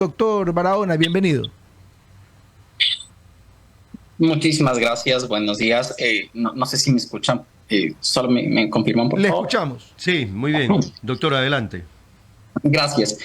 Doctor Barahona, bienvenido. Muchísimas gracias, buenos días. No sé si me escuchan, solo me confirman, por Le favor. escuchamos. Sí, muy bien. Doctor, adelante. Gracias.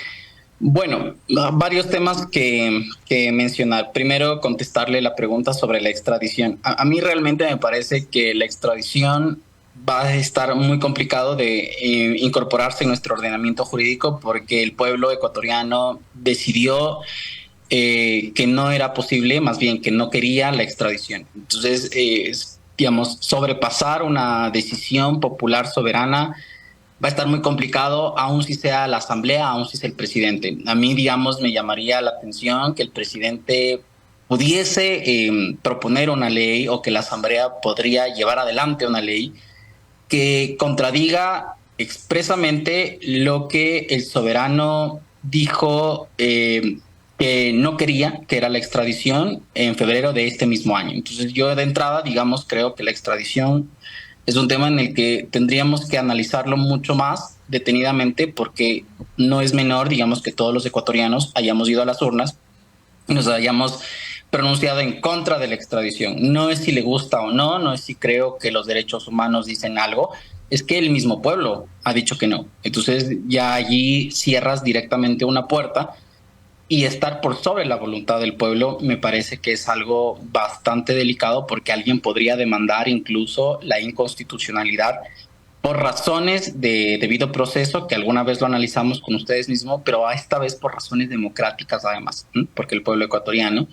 Bueno, varios temas que mencionar. Primero, contestarle la pregunta sobre la extradición. A mí realmente me parece que la extradición va a estar muy complicado de incorporarse en nuestro ordenamiento jurídico porque el pueblo ecuatoriano decidió que no era posible, más bien que no quería la extradición. Entonces, digamos, sobrepasar una decisión popular soberana va a estar muy complicado, aun si sea la asamblea, aun si sea el presidente. A mí, digamos, me llamaría la atención que el presidente pudiese proponer una ley o que la asamblea podría llevar adelante una ley que contradiga expresamente lo que el soberano dijo que no quería, que era la extradición en febrero de este mismo año. Entonces yo de entrada, digamos, creo que la extradición es un tema en el que tendríamos que analizarlo mucho más detenidamente porque no es menor, digamos, que todos los ecuatorianos hayamos ido a las urnas y nos hayamos pronunciado en contra de la extradición. No es si le gusta o no, no es si creo que los derechos humanos dicen algo, es que el mismo pueblo ha dicho que no. Entonces ya allí cierras directamente una puerta y estar por sobre la voluntad del pueblo me parece que es algo bastante delicado porque alguien podría demandar incluso la inconstitucionalidad por razones de debido proceso, que alguna vez lo analizamos con ustedes mismos, pero esta vez por razones democráticas además, porque el pueblo ecuatoriano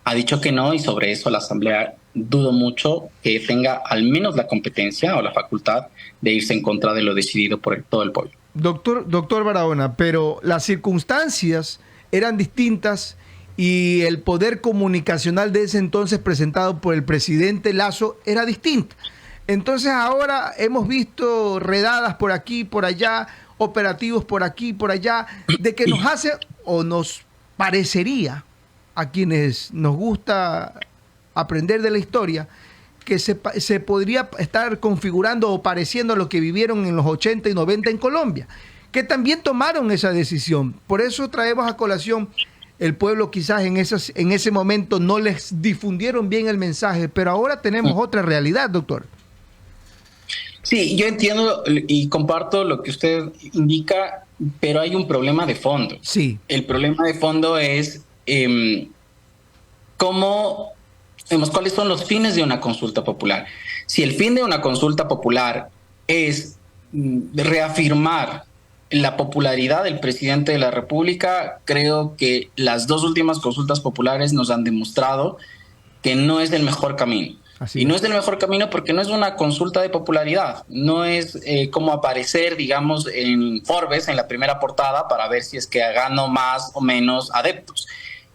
ha dicho que no y sobre eso la Asamblea dudo mucho que tenga al menos la competencia o la facultad de irse en contra de lo decidido por todo el pueblo. Doctor Barahona, pero las circunstancias eran distintas y el poder comunicacional de ese entonces presentado por el presidente Lasso era distinto. Entonces ahora hemos visto redadas por aquí, por allá, operativos por aquí, por allá, de que nos hace o nos parecería a quienes nos gusta aprender de la historia, que se podría estar configurando o pareciendo a lo que vivieron en los 80 y 90 en Colombia, que también tomaron esa decisión. Por eso traemos a colación, el pueblo quizás en ese momento no les difundieron bien el mensaje, pero ahora tenemos otra realidad, doctor. Sí, yo entiendo y comparto lo que usted indica, pero hay un problema de fondo. Sí. El problema de fondo es cómo, cuáles son los fines de una consulta popular. Si el fin de una consulta popular es reafirmar la popularidad del presidente de la República, creo que las dos últimas consultas populares nos han demostrado que no es el mejor camino. Y no es el mejor camino porque no es una consulta de popularidad, no es como aparecer, digamos, en Forbes, en la primera portada, para ver si es que gano más o menos adeptos.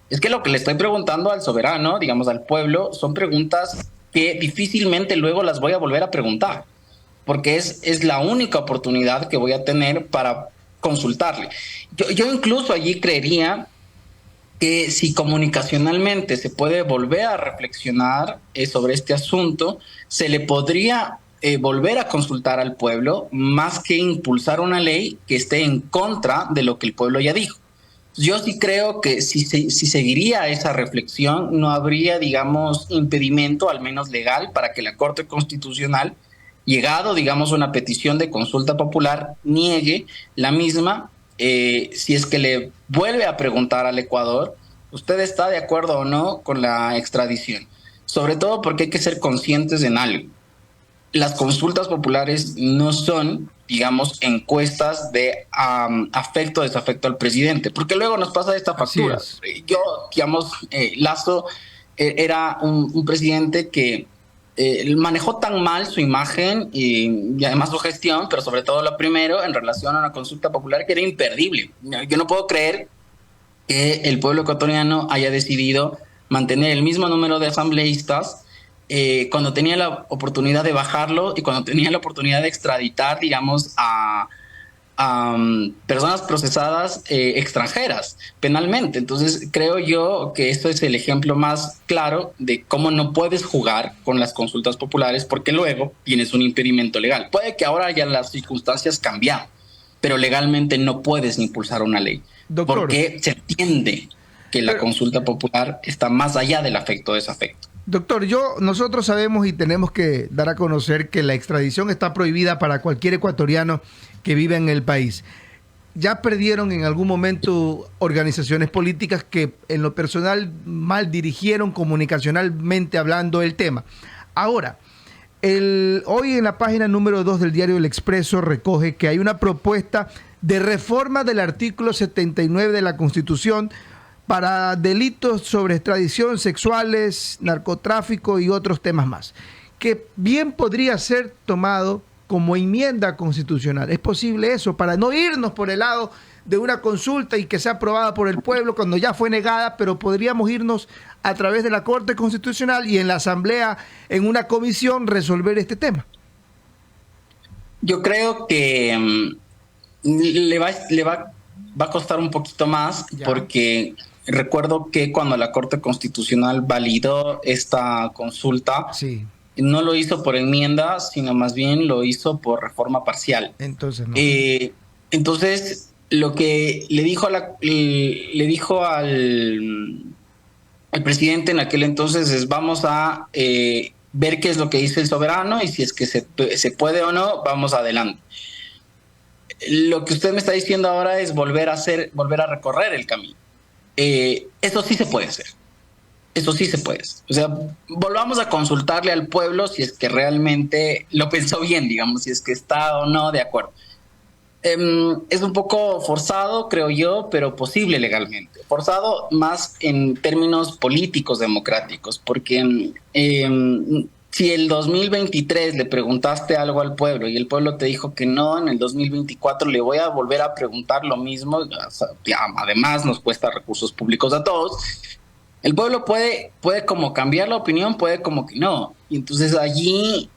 Es que lo que le estoy preguntando al soberano, digamos, al pueblo, son preguntas que difícilmente luego las voy a volver a preguntar, porque es la única oportunidad que voy a tener para consultarle. Yo incluso allí creería que si comunicacionalmente se puede volver a reflexionar sobre este asunto, se le podría volver a consultar al pueblo más que impulsar una ley que esté en contra de lo que el pueblo ya dijo. Yo sí creo que si seguiría esa reflexión, no habría, digamos, impedimento, al menos legal, para que la Corte Constitucional, llegado, digamos, una petición de consulta popular, niegue la misma si es que le vuelve a preguntar al Ecuador, ¿usted está de acuerdo o no con la extradición? Sobre todo porque hay que ser conscientes en algo. Las consultas populares no son, digamos, encuestas de afecto o desafecto al presidente, porque luego nos pasa esta factura. Yo, digamos, Lasso era un presidente que manejó tan mal su imagen y además su gestión, pero sobre todo lo primero en relación a una consulta popular que era imperdible. Yo no puedo creer que el pueblo ecuatoriano haya decidido mantener el mismo número de asambleístas cuando tenía la oportunidad de bajarlo y cuando tenía la oportunidad de extraditar, digamos, a personas procesadas extranjeras penalmente. Entonces creo yo que esto es el ejemplo más claro de cómo no puedes jugar con las consultas populares porque luego tienes un impedimento legal. Puede que ahora ya las circunstancias cambian, pero legalmente no puedes impulsar una ley. Doctor, porque se entiende que la consulta popular está más allá del afecto o desafecto. Doctor, nosotros sabemos y tenemos que dar a conocer que la extradición está prohibida para cualquier ecuatoriano que vive en el país. Ya perdieron en algún momento organizaciones políticas que en lo personal mal dirigieron comunicacionalmente hablando el tema. Ahora, hoy en la página número 2 del diario El Expreso recoge que hay una propuesta de reforma del artículo 79 de la Constitución para delitos sobre extradición, sexuales, narcotráfico y otros temas más, que bien podría ser tomado como enmienda constitucional. ¿Es posible eso? Para no irnos por el lado de una consulta y que sea aprobada por el pueblo cuando ya fue negada, pero podríamos irnos a través de la Corte Constitucional y en la Asamblea, en una comisión, resolver este tema. Yo creo que le va a costar un poquito más, porque recuerdo que cuando la Corte Constitucional validó esta consulta, sí, no lo hizo por enmienda, sino más bien lo hizo por reforma parcial. Entonces, no. Entonces, lo que le dijo al presidente en aquel entonces es: vamos a ver qué es lo que dice el soberano y si es que se puede o no, vamos adelante. Lo que usted me está diciendo ahora es volver a recorrer el camino. Eso sí se puede hacer. Eso sí se puede. O sea, volvamos a consultarle al pueblo si es que realmente lo pensó bien, digamos, si es que está o no de acuerdo. Es un poco forzado, creo yo, pero posible legalmente. Forzado más en términos políticos democráticos, porque si el 2023 le preguntaste algo al pueblo y el pueblo te dijo que no, en el 2024 le voy a volver a preguntar lo mismo. Además, nos cuesta recursos públicos a todos. El pueblo puede como cambiar la opinión, puede como que no. Y entonces allí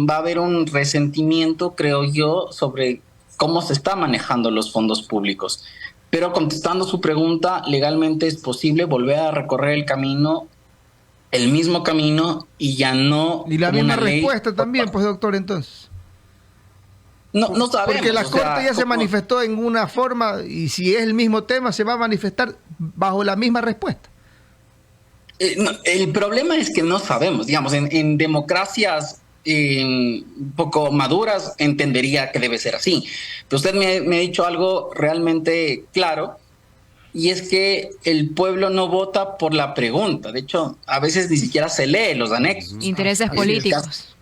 va a haber un resentimiento, creo yo, sobre cómo se está manejando los fondos públicos. Pero contestando su pregunta, legalmente es posible volver a recorrer el mismo camino y ya no... Y la misma respuesta también, pues, doctor, entonces. No sabemos. Porque la Corte ya se manifestó en una forma y si es el mismo tema se va a manifestar bajo la misma respuesta. El problema es que no sabemos. Digamos, en democracias un poco maduras entendería que debe ser así. Pero usted me ha dicho algo realmente claro, y es que el pueblo no vota por la pregunta. De hecho, a veces ni siquiera se lee los anexos. Intereses políticos.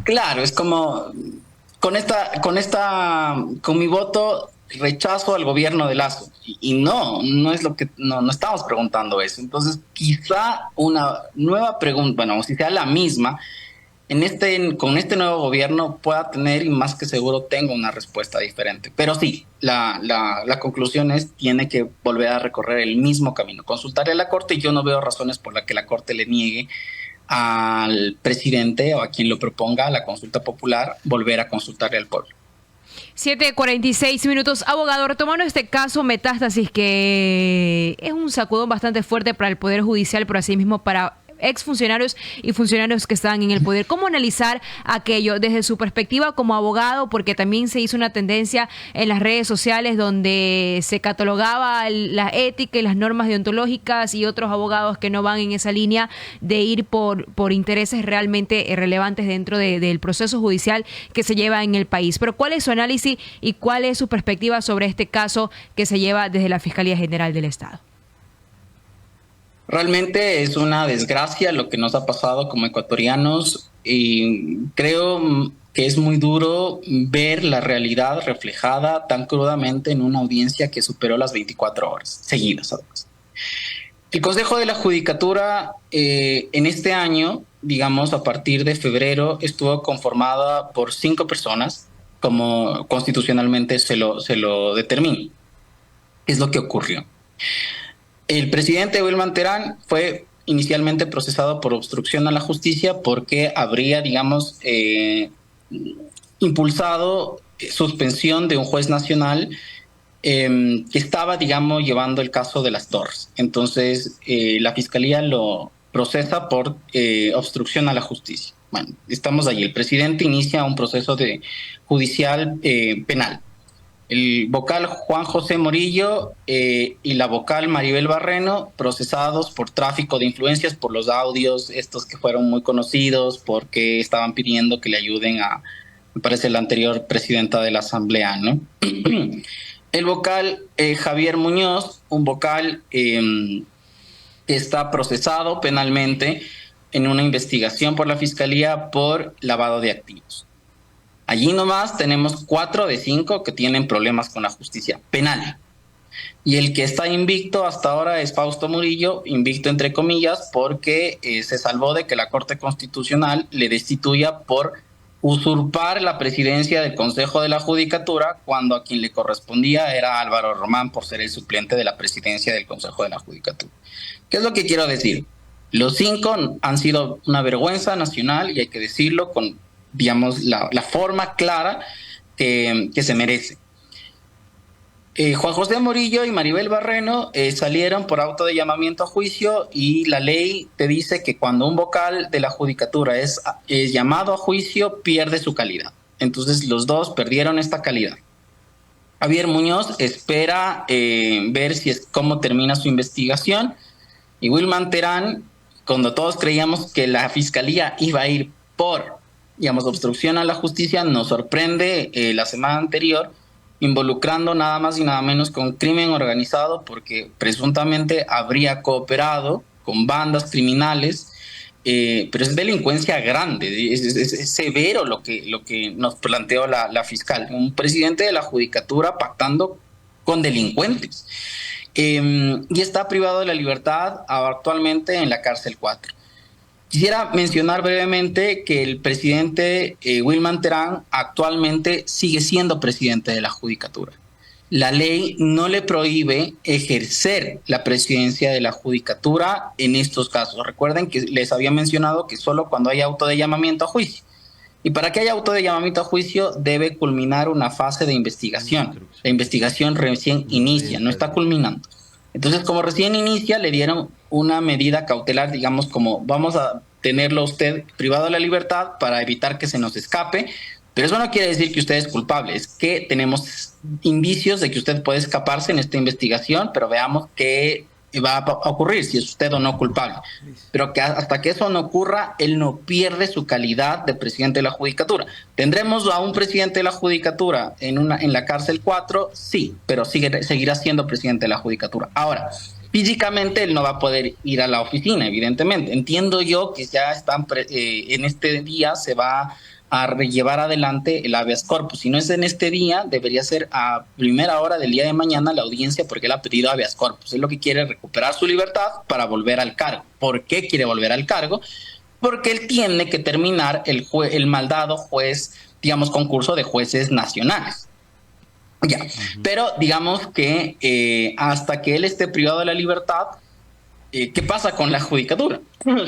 Claro, es como con mi voto rechazo al gobierno de Lazo. Y no es lo que no estamos preguntando eso. Entonces, quizá una nueva pregunta, bueno, si sea la misma, con este nuevo gobierno pueda tener, y más que seguro tenga, una respuesta diferente. Pero sí, la conclusión es: tiene que volver a recorrer el mismo camino, consultarle a la Corte, y yo no veo razones por las que la Corte le niegue al presidente o a quien lo proponga la consulta popular volver a consultarle al pueblo. 7:46. Abogado, retomando este caso Metástasis, que es un sacudón bastante fuerte para el Poder Judicial, pero asimismo para exfuncionarios y funcionarios que están en el poder. ¿Cómo analizar aquello desde su perspectiva como abogado? Porque también se hizo una tendencia en las redes sociales donde se catalogaba la ética y las normas deontológicas, y otros abogados que no van en esa línea de ir por intereses realmente relevantes dentro del proceso judicial que se lleva en el país. Pero ¿cuál es su análisis y cuál es su perspectiva sobre este caso que se lleva desde la Fiscalía General del Estado? Realmente es una desgracia lo que nos ha pasado como ecuatorianos, y creo que es muy duro ver la realidad reflejada tan crudamente en una audiencia que superó las 24 horas seguidas, además. El Consejo de la Judicatura en este año, digamos a partir de febrero, estuvo conformada por 5 personas, como constitucionalmente se lo determina. ¿Qué es lo que ocurrió? El presidente Wilman Terán fue inicialmente procesado por obstrucción a la justicia porque habría, digamos, impulsado suspensión de un juez nacional que estaba, digamos, llevando el caso de las torres. Entonces, la Fiscalía lo procesa por obstrucción a la justicia. Bueno, estamos allí. El presidente inicia un proceso judicial penal. el vocal Juan José Morillo y la vocal Maribel Barreno, procesados por tráfico de influencias, por los audios estos que fueron muy conocidos, porque estaban pidiendo que le ayuden a, me parece, la anterior presidenta de la Asamblea, ¿no? El vocal Javier Muñoz, un vocal que está procesado penalmente en una investigación por la Fiscalía por lavado de activos. Allí nomás tenemos 4 de 5 que tienen problemas con la justicia penal. Y el que está invicto hasta ahora es Fausto Murillo, invicto entre comillas, porque se salvó de que la Corte Constitucional le destituya por usurpar la presidencia del Consejo de la Judicatura cuando a quien le correspondía era Álvaro Román por ser el suplente de la presidencia del Consejo de la Judicatura. ¿Qué es lo que quiero decir? Los 5 han sido una vergüenza nacional y hay que decirlo con, digamos, la forma clara que se merece. Juan José Morillo y Maribel Barreno salieron por auto de llamamiento a juicio y la ley te dice que cuando un vocal de la judicatura es llamado a juicio pierde su calidad. Entonces los dos perdieron esta calidad. Javier Muñoz espera ver cómo termina su investigación y Wilman Terán, cuando todos creíamos que la fiscalía iba a ir por, digamos, obstrucción a la justicia, nos sorprende la semana anterior involucrando nada más y nada menos con crimen organizado porque presuntamente habría cooperado con bandas criminales, pero es delincuencia grande, es severo lo que nos planteó la fiscal, un presidente de la judicatura pactando con delincuentes y está privado de la libertad actualmente en la cárcel 4. Quisiera mencionar brevemente que el presidente Wilman Terán actualmente sigue siendo presidente de la Judicatura. La ley no le prohíbe ejercer la presidencia de la Judicatura en estos casos. Recuerden que les había mencionado que solo cuando hay auto de llamamiento a juicio. Y para que haya auto de llamamiento a juicio debe culminar una fase de investigación. La investigación recién inicia, no está culminando. Entonces, como recién inicia, le dieron una medida cautelar, digamos, como vamos a tenerlo usted privado de la libertad para evitar que se nos escape, pero eso no quiere decir que usted es culpable, es que tenemos indicios de que usted puede escaparse en esta investigación, pero veamos qué va a ocurrir, si es usted o no culpable. Pero que hasta que eso no ocurra, él no pierde su calidad de presidente de la Judicatura. ¿Tendremos a un presidente de la Judicatura en la cárcel 4? Sí, pero seguirá siendo presidente de la Judicatura. Ahora, físicamente él no va a poder ir a la oficina, evidentemente. Entiendo yo que ya están en este día se va a llevar adelante el habeas corpus. Si no es en este día, debería ser a primera hora del día de mañana la audiencia porque él ha pedido habeas corpus. Es lo que quiere, recuperar su libertad para volver al cargo. ¿Por qué quiere volver al cargo? Porque él tiene que terminar el maldado juez, digamos, concurso de jueces nacionales. Ya, pero digamos que hasta que él esté privado de la libertad, ¿qué pasa con la judicatura?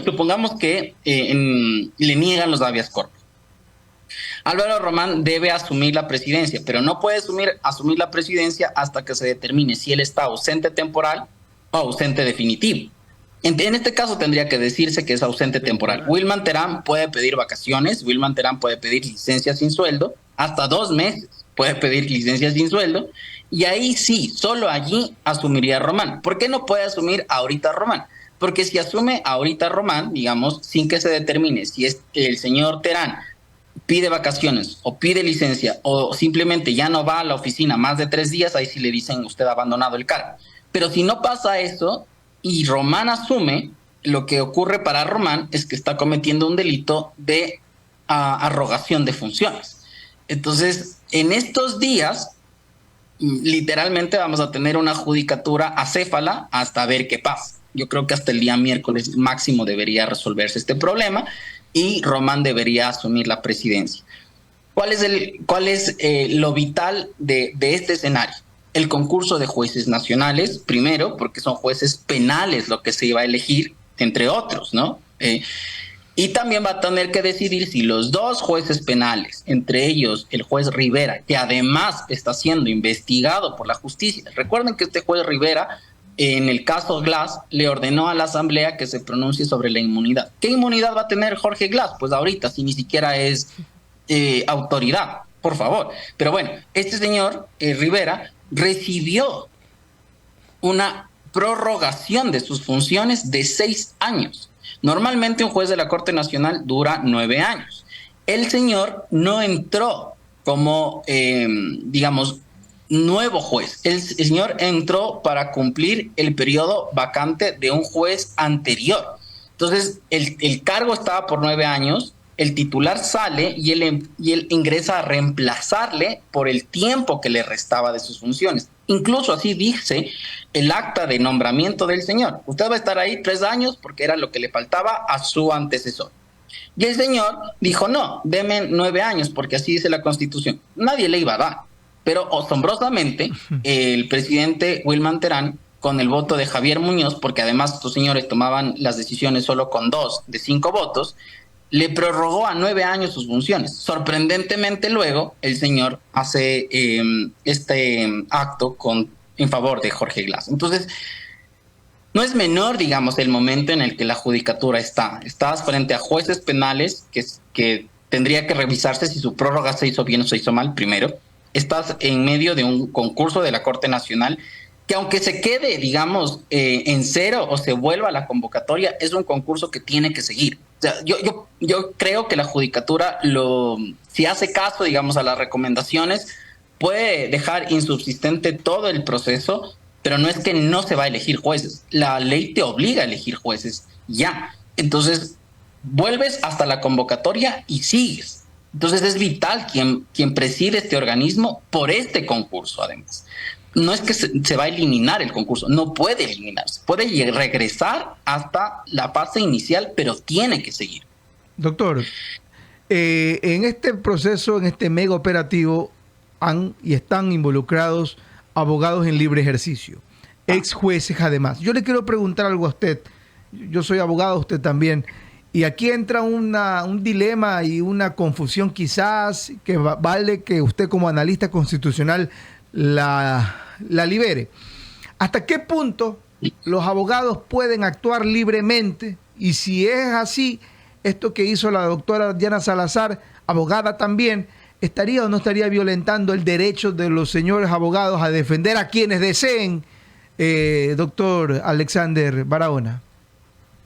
Supongamos que le niegan los habeas corpus. Álvaro Román debe asumir la presidencia, pero no puede asumir la presidencia hasta que se determine si él está ausente temporal o ausente definitivo. En este caso tendría que decirse que es ausente temporal. Wilman Terán puede pedir vacaciones, Wilman Terán puede pedir licencia sin sueldo, hasta 2 meses puede pedir licencia sin sueldo, y ahí sí, solo allí asumiría Román. ¿Por qué no puede asumir ahorita Román? Porque si asume ahorita Román, digamos, sin que se determine si es el señor Terán pide vacaciones o pide licencia o simplemente ya no va a la oficina más de 3 días, ahí sí le dicen usted ha abandonado el cargo. Pero si no pasa eso y Román asume, lo que ocurre para Román es que está cometiendo un delito de arrogación de funciones. Entonces, en estos días, literalmente vamos a tener una judicatura acéfala hasta ver qué pasa. Yo creo que hasta el día miércoles máximo debería resolverse este problema y Román debería asumir la presidencia. ¿Cuál es lo vital de este escenario? El concurso de jueces nacionales, primero, porque son jueces penales lo que se iba a elegir, entre otros, ¿no? Y también va a tener que decidir si los 2 jueces penales, entre ellos el juez Rivera, que además está siendo investigado por la justicia. Recuerden que este juez Rivera, en el caso Glass, le ordenó a la Asamblea que se pronuncie sobre la inmunidad. ¿Qué inmunidad va a tener Jorge Glass? Pues ahorita, si ni siquiera es autoridad. por favor. Pero bueno, este señor Rivera recibió una prorrogación de sus funciones de 6 años. Normalmente un juez de la Corte Nacional dura 9 años. El señor no entró como, digamos, nuevo juez. El señor entró para cumplir el periodo vacante de un juez anterior. Entonces, el cargo estaba por 9 años, el titular sale y él ingresa a reemplazarle por el tiempo que le restaba de sus funciones. Incluso así dice el acta de nombramiento del señor. Usted va a estar ahí 3 años porque era lo que le faltaba a su antecesor. Y el señor dijo, no, deme 9 años porque así dice la Constitución. Nadie le iba a dar. Pero asombrosamente, el presidente Wilman Terán, con el voto de Javier Muñoz, porque además estos señores tomaban las decisiones solo con 2 de 5 votos, le prorrogó a 9 años sus funciones. Sorprendentemente luego, el señor hace este acto en favor de Jorge Glass. Entonces, no es menor, digamos, el momento en el que la judicatura está. Estás frente a jueces penales que tendría que revisarse si su prórroga se hizo bien o se hizo mal primero. Estás en medio de un concurso de la Corte Nacional que aunque se quede, digamos, en cero o se vuelva a la convocatoria, es un concurso que tiene que seguir. O sea, yo creo que la judicatura, si hace caso, digamos, a las recomendaciones, puede dejar insubsistente todo el proceso, pero no es que no se va a elegir jueces. La ley te obliga a elegir jueces ya. Entonces, vuelves hasta la convocatoria y sigues. Entonces, es vital quien preside este organismo por este concurso, además. No es que se va a eliminar el concurso, no puede eliminarse. Puede regresar hasta la fase inicial, pero tiene que seguir. Doctor, en este proceso, en este mega operativo, están involucrados abogados en libre ejercicio, ex jueces además. Yo le quiero preguntar algo a usted. Yo soy abogado, usted también. Y aquí entra un dilema y una confusión quizás que vale que usted como analista constitucional la libere. ¿Hasta qué punto los abogados pueden actuar libremente? Y si es así, esto que hizo la doctora Diana Salazar, abogada también, ¿estaría o no estaría violentando el derecho de los señores abogados a defender a quienes deseen, doctor Alexander Barahona?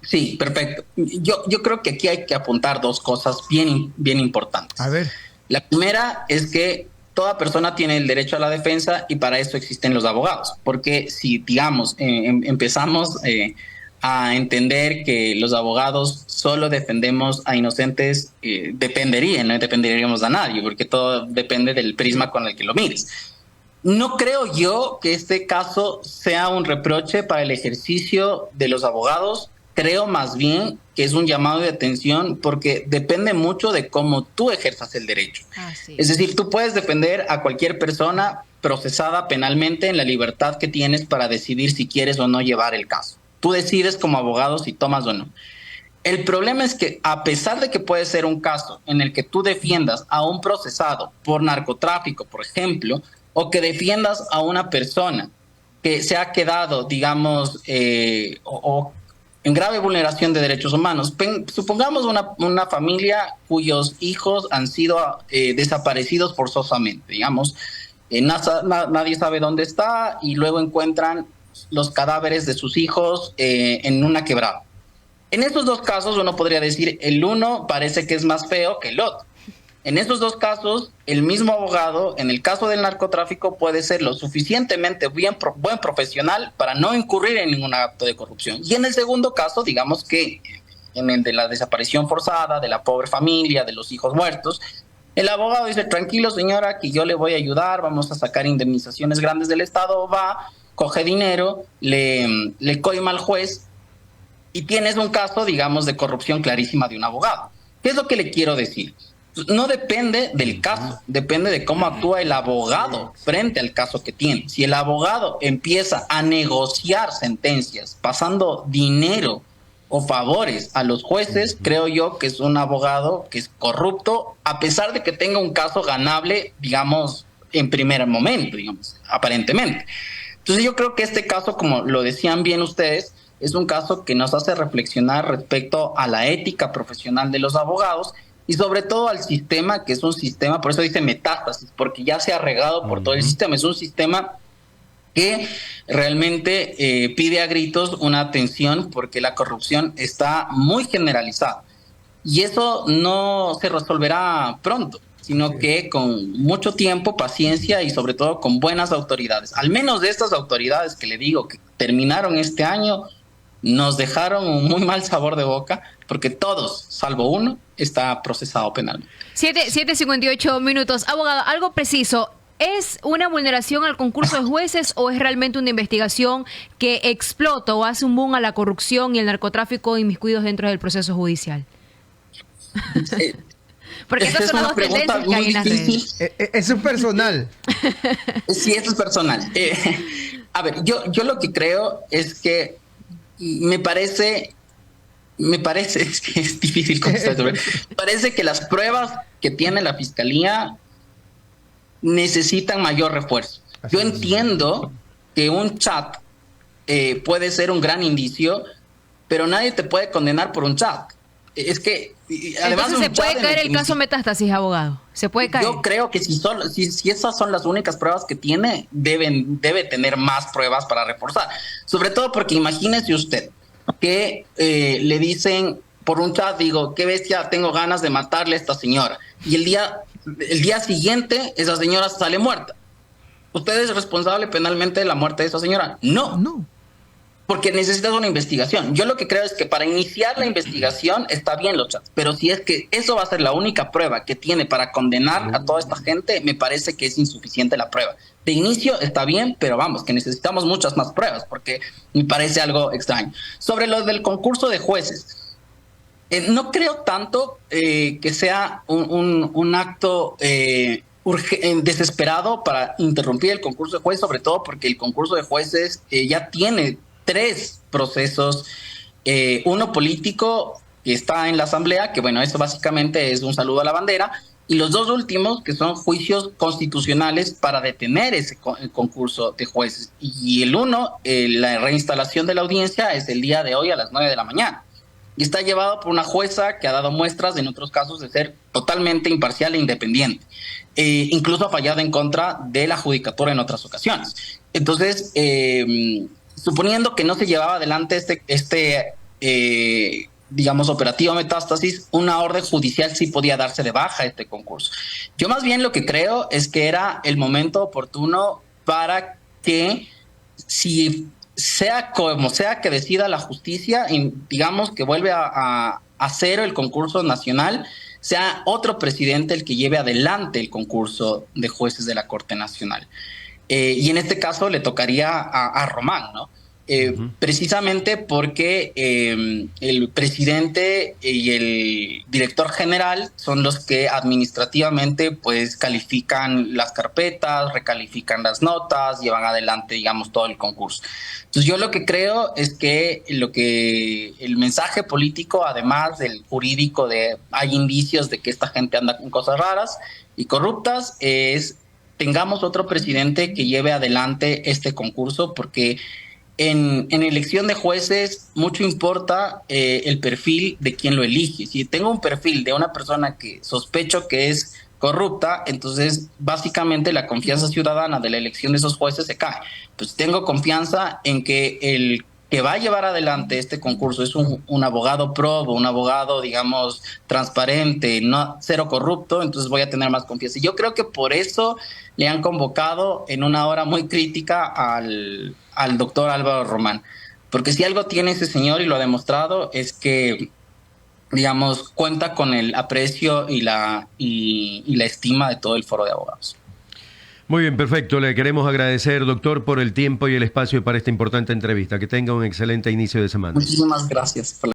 Sí, perfecto. Yo creo que aquí hay que apuntar 2 cosas bien importantes. A ver. La primera es que toda persona tiene el derecho a la defensa y para eso existen los abogados. Porque si, digamos, empezamos a entender que los abogados solo defendemos a inocentes, no dependeríamos de nadie, porque todo depende del prisma con el que lo mires. No creo yo que este caso sea un reproche para el ejercicio de los abogados. Creo más bien que es un llamado de atención porque depende mucho de cómo tú ejerzas el derecho. Es decir, tú puedes defender a cualquier persona procesada penalmente en la libertad que tienes para decidir si quieres o no llevar el caso. Tú decides como abogado si tomas o no. El problema es que a pesar de que puede ser un caso en el que tú defiendas a un procesado por narcotráfico, por ejemplo, o que defiendas a una persona que se ha quedado, digamos, en grave vulneración de derechos humanos. Supongamos una familia cuyos hijos han sido desaparecidos forzosamente, digamos, nadie sabe dónde está y luego encuentran los cadáveres de sus hijos en una quebrada. En estos 2 casos uno podría decir, el uno parece que es más feo que el otro. En estos 2 casos, el mismo abogado, en el caso del narcotráfico, puede ser lo suficientemente buen profesional para no incurrir en ningún acto de corrupción. Y en el segundo caso, digamos que en el de la desaparición forzada, de la pobre familia, de los hijos muertos, el abogado dice, tranquilo señora, que yo le voy a ayudar, vamos a sacar indemnizaciones grandes del Estado, va, coge dinero, le coima al juez y tienes un caso, digamos, de corrupción clarísima de un abogado. ¿Qué es lo que le quiero decir? No depende del caso, depende de cómo actúa el abogado frente al caso que tiene. Si el abogado empieza a negociar sentencias, pasando dinero o favores a los jueces, creo yo que es un abogado que es corrupto, a pesar de que tenga un caso ganable, digamos, en primer momento, digamos, aparentemente. Entonces yo creo que este caso, como lo decían bien ustedes, es un caso que nos hace reflexionar respecto a la ética profesional de los abogados y sobre todo al sistema, que es un sistema, por eso dice metástasis, porque ya se ha regado por todo el sistema. Es un sistema que realmente pide a gritos una atención porque la corrupción está muy generalizada. Y eso no se resolverá pronto, sino que con mucho tiempo, paciencia y sobre todo con buenas autoridades. Al menos de estas autoridades que le digo que terminaron este año, nos dejaron un muy mal sabor de boca, porque todos, salvo uno, está procesado penalmente. 7:58 minutos. Abogado, algo preciso. ¿Es una vulneración al concurso de jueces o es realmente una investigación que explota o hace un boom a la corrupción y el narcotráfico inmiscuidos dentro del proceso judicial? Porque estas son las dos tendencias que hay en las redes. Eso es personal. Sí, esto es personal. A ver, yo lo que creo es que me parece, es que es difícil contestar, me parece que las pruebas que tiene la Fiscalía necesitan mayor refuerzo. Yo entiendo que un chat puede ser un gran indicio, pero nadie te puede condenar por un chat. Es que además entonces se puede caer el caso metástasis, abogado. Se puede caer. Yo creo que si esas son las únicas pruebas que tiene, debe tener más pruebas para reforzar. Sobre todo porque imagínese usted que le dicen por un chat, digo, qué bestia, tengo ganas de matarle a esta señora. Y el día siguiente esa señora sale muerta. ¿Usted es responsable penalmente de la muerte de esa señora? No. Porque necesitas una investigación. Yo lo que creo es que para iniciar la investigación está bien los chats, pero si es que eso va a ser la única prueba que tiene para condenar a toda esta gente, me parece que es insuficiente la prueba. De inicio está bien, pero vamos, que necesitamos muchas más pruebas, porque me parece algo extraño. Sobre lo del concurso de jueces, no creo tanto que sea un acto desesperado para interrumpir el concurso de jueces, sobre todo porque el concurso de jueces ya tiene 3 procesos, uno político que está en la Asamblea, que bueno, eso básicamente es un saludo a la bandera, y los 2 últimos que son juicios constitucionales para detener ese concurso de jueces. Y el uno, la reinstalación de la audiencia, es el día de hoy a las 9 de la mañana. Y está llevado por una jueza que ha dado muestras en otros casos de ser totalmente imparcial e independiente. Incluso ha fallado en contra de la judicatura en otras ocasiones. Entonces, suponiendo que no se llevaba adelante digamos, operativo metástasis, una orden judicial sí podía darse de baja este concurso. Yo más bien lo que creo es que era el momento oportuno para que, si sea como sea que decida la justicia, digamos que vuelve a cero el concurso nacional, sea otro presidente el que lleve adelante el concurso de jueces de la Corte Nacional. Y en este caso le tocaría a Román, ¿no? Precisamente porque el presidente y el director general son los que administrativamente pues califican las carpetas, recalifican las notas, llevan adelante, digamos, todo el concurso. Entonces yo lo que creo es que el mensaje político, además del jurídico de hay indicios de que esta gente anda con cosas raras y corruptas, es tengamos otro presidente que lleve adelante este concurso, porque en elección de jueces mucho importa el perfil de quien lo elige. Si tengo un perfil de una persona que sospecho que es corrupta, entonces básicamente la confianza ciudadana de la elección de esos jueces se cae. Pues tengo confianza en que el que va a llevar adelante este concurso es un abogado probo, un abogado, digamos, transparente, no cero corrupto, entonces voy a tener más confianza. Y yo creo que por eso le han convocado en una hora muy crítica al doctor Álvaro Román. Porque si algo tiene ese señor, y lo ha demostrado, es que, digamos, cuenta con el aprecio y la estima de todo el foro de abogados. Muy bien, perfecto. Le queremos agradecer, doctor, por el tiempo y el espacio para esta importante entrevista. Que tenga un excelente inicio de semana. Muchísimas gracias.